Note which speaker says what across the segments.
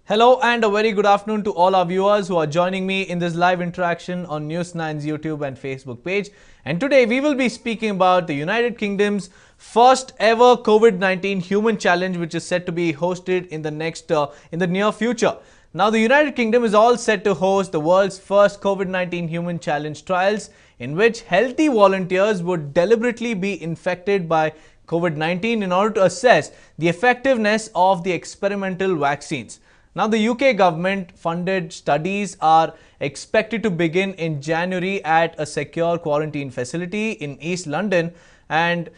Speaker 1: Hello and a very good afternoon to all our viewers who are joining me in this live interaction on News 9's YouTube and Facebook page. And today we will be speaking about the United Kingdom's first ever COVID-19 human challenge, which is set to be hosted in the near future. Now, the United Kingdom is all set to host the world's first COVID-19 human challenge trials, in which healthy volunteers would deliberately be infected by COVID-19 in order to assess the effectiveness of the experimental vaccines. Now, the UK government-funded studies are expected to begin in January at a secure quarantine facility in East London, and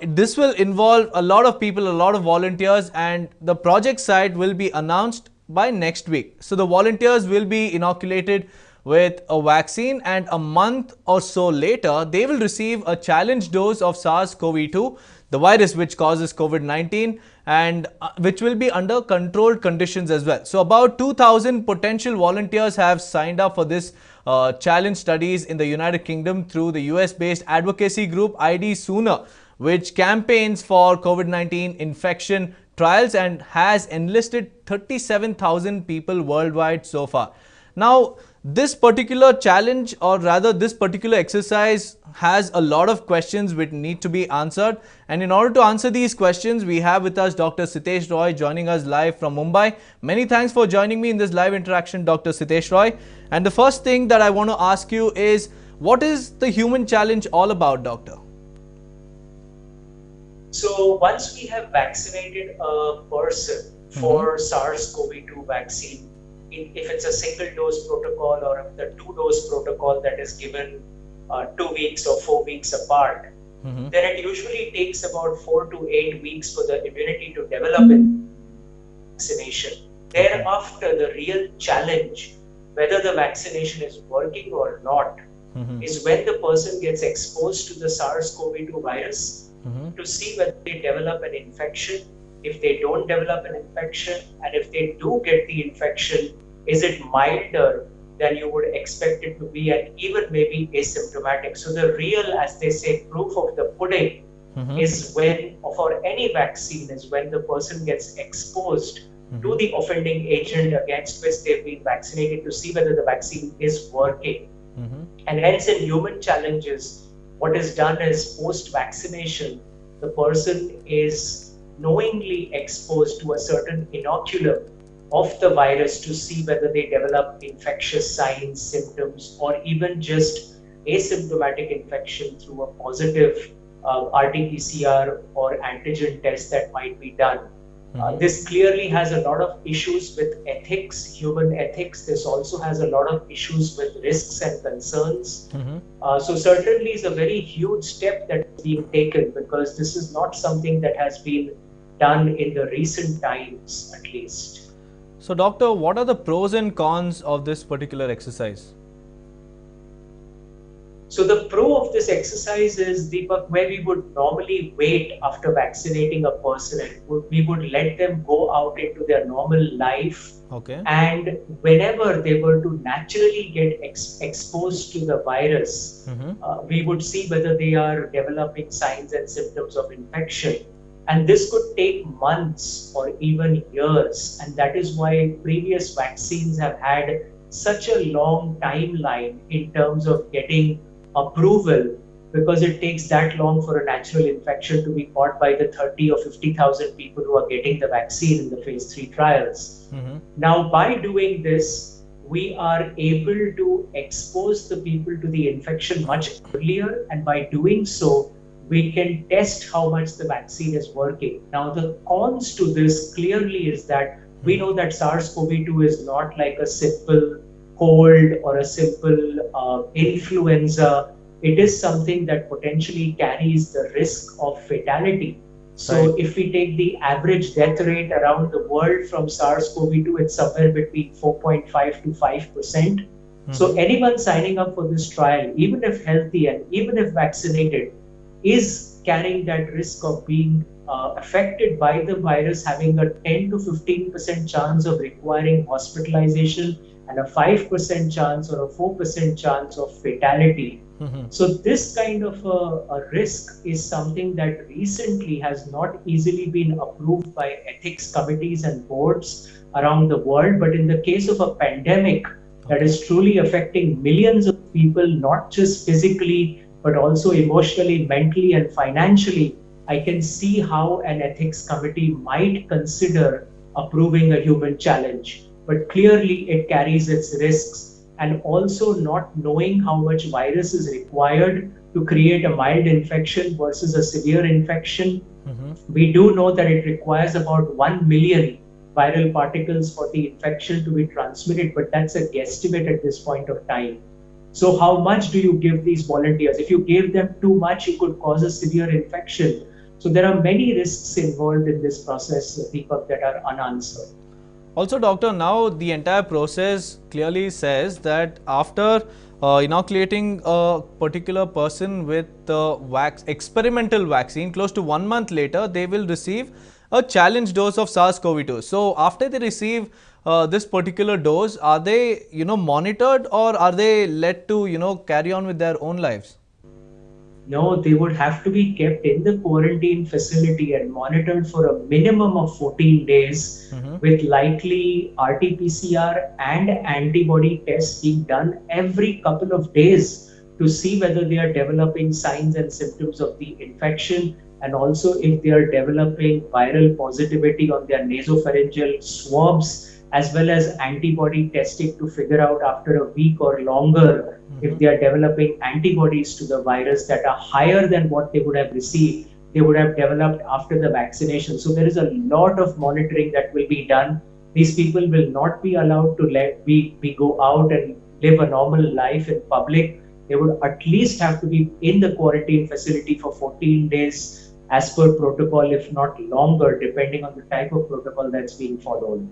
Speaker 1: this will involve a lot of people, a lot of volunteers, and the project site will be announced by next week. So, the volunteers will be inoculated with a vaccine, and a month or so later, they will receive a challenge dose of SARS-CoV-2, the virus which causes COVID-19, and which will be under controlled conditions as well. So about 2,000 potential volunteers have signed up for this challenge studies in the United Kingdom through the US-based advocacy group ID Sooner, which campaigns for COVID-19 infection trials and has enlisted 37,000 people worldwide so far. Now, this particular challenge, or rather this particular exercise, has a lot of questions which need to be answered, and in order to answer these questions, we have with us Dr. Sitesh Roy joining us live from Mumbai. Many thanks for joining me in this live interaction, Dr. Sitesh Roy. And the first thing that I want to ask you is, what is the human challenge all about, doctor?
Speaker 2: So once we have vaccinated a person for SARS-CoV-2 vaccine, if it's a single dose protocol or if the 2-dose protocol that is given 2 weeks or 4 weeks apart, then it usually takes about 4 to 8 weeks for the immunity to develop in vaccination. Thereafter, the real challenge, whether the vaccination is working or not, is when the person gets exposed to the SARS-CoV-2 virus to see whether they develop an infection. If they don't develop an infection, and if they do get the infection, is it milder than you would expect it to be, and even maybe asymptomatic? So the real, as they say, proof of the pudding is when, for any vaccine, is when the person gets exposed to the offending agent against which they've been vaccinated to see whether the vaccine is working. And hence in human challenges, what is done is post-vaccination, the person is knowingly exposed to a certain inoculum of the virus to see whether they develop infectious signs, symptoms, or even just asymptomatic infection through a positive RT-PCR or antigen test that might be done. This clearly has a lot of issues with ethics, human ethics. This also has a lot of issues with risks and concerns. So certainly is a very huge step that's being taken, because this is not something that has been done in the recent times, at least.
Speaker 1: So doctor, what are the pros and cons of this particular exercise?
Speaker 2: So the pro of this exercise is, Deepak, where we would normally wait after vaccinating a person, we would let them go out into their normal life. And whenever they were to naturally get exposed to the virus, we would see whether they are developing signs and symptoms of infection. And this could take months or even years. And that is why previous vaccines have had such a long timeline in terms of getting approval, because it takes that long for a natural infection to be caught by the 30 or 50,000 people who are getting the vaccine in the phase 3 trials. Now, by doing this, we are able to expose the people to the infection much earlier, and by doing so, we can test how much the vaccine is working. Now, the cons to this clearly is that we know that SARS-CoV-2 is not like a simple cold or a simple influenza. It is something that potentially carries the risk of fatality. So if we take the average death rate around the world from SARS-CoV-2, it's somewhere between 4.5 to 5%. So anyone signing up for this trial, even if healthy and even if vaccinated, is carrying that risk of being affected by the virus, having a 10 to 15% chance of requiring hospitalization and a 5% chance or a 4% chance of fatality. So this kind of a risk is something that recently has not easily been approved by ethics committees and boards around the world. But in the case of a pandemic that is truly affecting millions of people, not just physically, but also emotionally, mentally, and financially, I can see how an ethics committee might consider approving a human challenge. But clearly, it carries its risks, and also not knowing how much virus is required to create a mild infection versus a severe infection. We do know that it requires about 1 million viral particles for the infection to be transmitted, but that's a guesstimate at this point of time. So how much do you give these volunteers? If you gave them too much, it could cause a severe infection. So there are many risks involved in this process, Deepak, that are unanswered.
Speaker 1: Also, doctor, now the entire process clearly says that after inoculating a particular person with experimental vaccine, close to 1 month later, they will receive a challenge dose of SARS-CoV-2. So after they receive this particular dose, are they, monitored, or are they let to, carry on with their own lives?
Speaker 2: No, they would have to be kept in the quarantine facility and monitored for a minimum of 14 days with likely RT-PCR and antibody tests being done every couple of days to see whether they are developing signs and symptoms of the infection, and also if they are developing viral positivity on their nasopharyngeal swabs, as well as antibody testing to figure out after a week or longer if they are developing antibodies to the virus that are higher than what they would have received, they would have developed after the vaccination. So there is a lot of monitoring that will be done. These people will not be allowed to let we go out and live a normal life in public. They would at least have to be in the quarantine facility for 14 days as per protocol, if not longer, depending on the type of protocol that's being followed.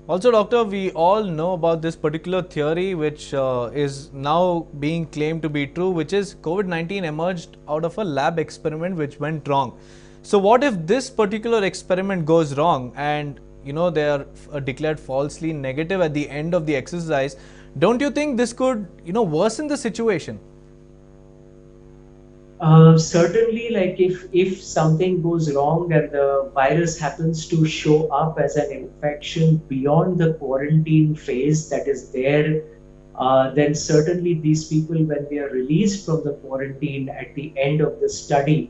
Speaker 1: Also, doctor, we all know about this particular theory which is now being claimed to be true, which is COVID-19 emerged out of a lab experiment which went wrong. So what if this particular experiment goes wrong and they are declared falsely negative at the end of the exercise? Don't you think this could worsen the situation?
Speaker 2: Certainly, like if something goes wrong and the virus happens to show up as an infection beyond the quarantine phase that is there, then certainly these people, when they are released from the quarantine at the end of the study,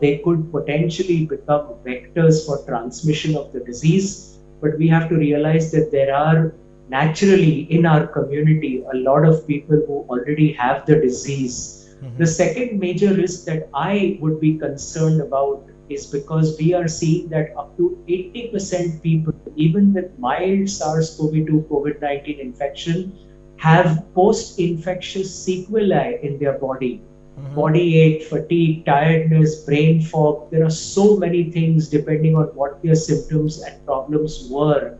Speaker 2: they could potentially become vectors for transmission of the disease. But we have to realize that there are naturally in our community a lot of people who already have the disease. The second major risk that I would be concerned about is because we are seeing that up to 80% people, even with mild SARS-CoV-2 COVID-19 infection, have post-infectious sequelae in their body. Body ache, fatigue, tiredness, brain fog. There are so many things depending on what their symptoms and problems were,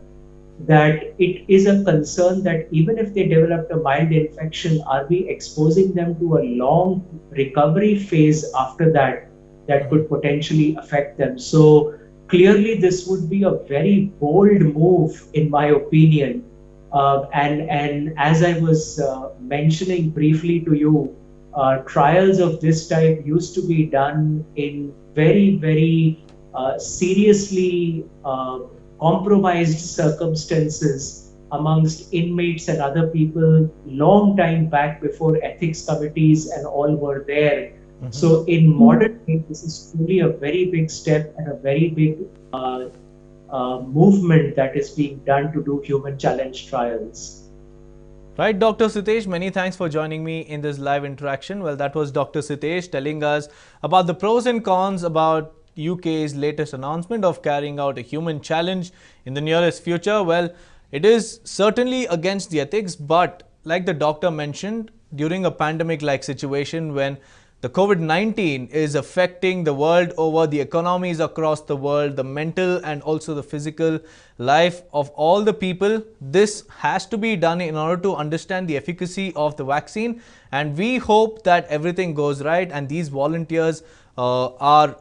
Speaker 2: that it is a concern that even if they developed a mild infection, are we exposing them to a long recovery phase after that could potentially affect them? So clearly this would be a very bold move in my opinion. And as I was mentioning briefly to you, trials of this type used to be done in very, very seriously compromised circumstances amongst inmates and other people long time back before ethics committees and all were there. So in modern day, this is truly a very big step and a very big movement that is being done to do human challenge trials.
Speaker 1: Right, Dr. Sitesh, many thanks for joining me in this live interaction. Well, that was Dr. Sitesh telling us about the pros and cons about UK's latest announcement of carrying out a human challenge in the nearest future. Well, it is certainly against the ethics, but like the doctor mentioned, during a pandemic-like situation when the COVID-19 is affecting the world over, the economies across the world, the mental and also the physical life of all the people, this has to be done in order to understand the efficacy of the vaccine. And we hope that everything goes right and these volunteers are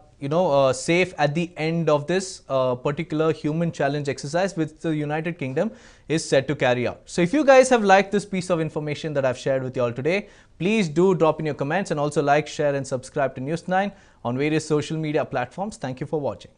Speaker 1: safe at the end of this particular human challenge exercise which the United Kingdom is set to carry out. So if you guys have liked this piece of information that I've shared with you all today, please do drop in your comments and also like, share and subscribe to News 9 on various social media platforms. Thank you for watching.